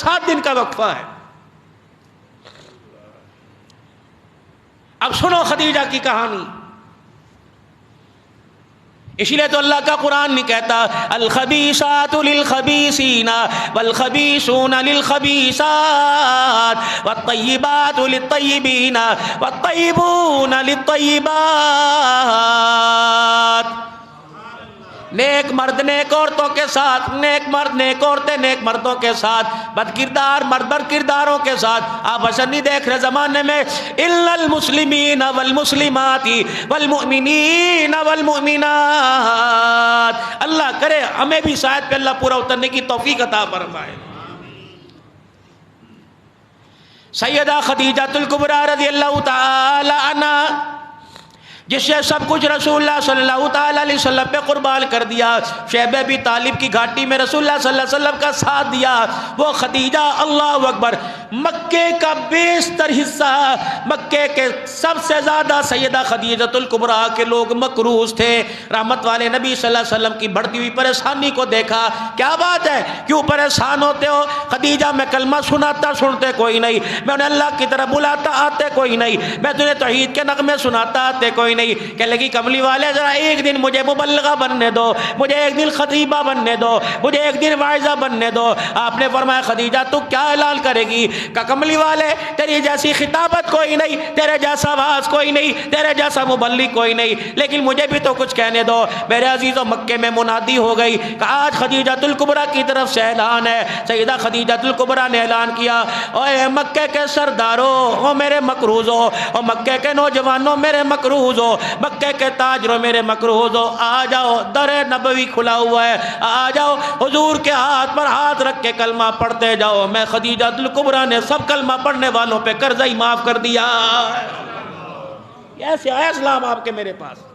7 دن کا وقفہ ہے۔ اب سنو خدیجہ کی کہانی۔ اسی لیے تو اللہ کا قرآن نہیں کہتا الخبیثات للخبیثین والخبیثون للخبیثات والطیبات للطیبین والطیبون للطیبات۔ نیک مرد نیک عورتوں کے ساتھ، نیک مرد نیک عورتیں نیک مردوں کے ساتھ، بد کردار مرد بد کرداروں کے ساتھ۔ آپ اثر نہیں دیکھ رہے زمانے میں الا المسلمین والمسلمات والمؤمنین والمؤمنات۔ اللہ کرے ہمیں بھی شاید پہ اللہ پورا اترنے کی توفیق عطا فرمائے۔ سیدہ خدیجہ الکبریٰ رضی اللہ تعالی عنہا، جس نے سب کچھ رسول اللہ صلی اللہ تعالی علیہ وسلم پہ قربان کر دیا، شیب ابی طالب کی گھاٹی میں رسول اللہ صلی اللہ علیہ وسلم کا ساتھ دیا، وہ خدیجہ اللہ اکبر مکے کا بیشتر حصہ، مکے کے سب سے زیادہ سیدہ خدیجہ الکبریٰ کے لوگ مکروز تھے۔ رحمت والے نبی صلی اللہ علیہ وسلم کی بڑھتی ہوئی پریشانی کو دیکھا، کیا بات ہے کیوں پریشان ہوتے ہو؟ خدیجہ میں کلمہ سناتا سنتے کوئی نہیں، میں انہیں اللہ کی طرف بلاتا آتے کوئی نہیں، میں تجھے توحید کے نغمے سناتا آتے کوئی نہیں۔ کہ لگی کملی والے ذرا ایک دن مجھے مبلغہ بننے دو، مجھے ایک دن خطیبہ بننے دو، مجھے ایک دن واعظہ بننے دو۔ آپ نے فرمایا خدیجہ تو کیا اعلان کرے گی؟ کہ کملی والے تیری جیسی خطابت کوئی نہیں، تیرے جیسا واعظ کوئی نہیں، تیرے جیسا مبلغ کوئی نہیں، لیکن مجھے بھی تو کچھ کہنے دو۔ میرے عزیزوں مکے میں منادی ہو گئی کہ آج خدیجہ الکبریٰ کی طرف سے اعلان ہے۔ سیدہ خدیجہ الکبریٰ نے اعلان کیا، اے مکے کے سرداروں، او میرے مکروزو، او مکے کے نوجوانوں میرے مکروزو، مکے کے تاجروں میرے مکروزو، آ جاؤ، در نبوی کھلا ہوا ہے، آ جاؤ حضور کے ہاتھ پر ہاتھ رکھ کے کلمہ پڑھتے جاؤ۔ میں خدیجہ الکبریٰ نے سب کلمہ پڑھنے والوں پہ قرضہ ہی معاف کر دیا۔ ایسے آیا اسلام آپ کے میرے پاس۔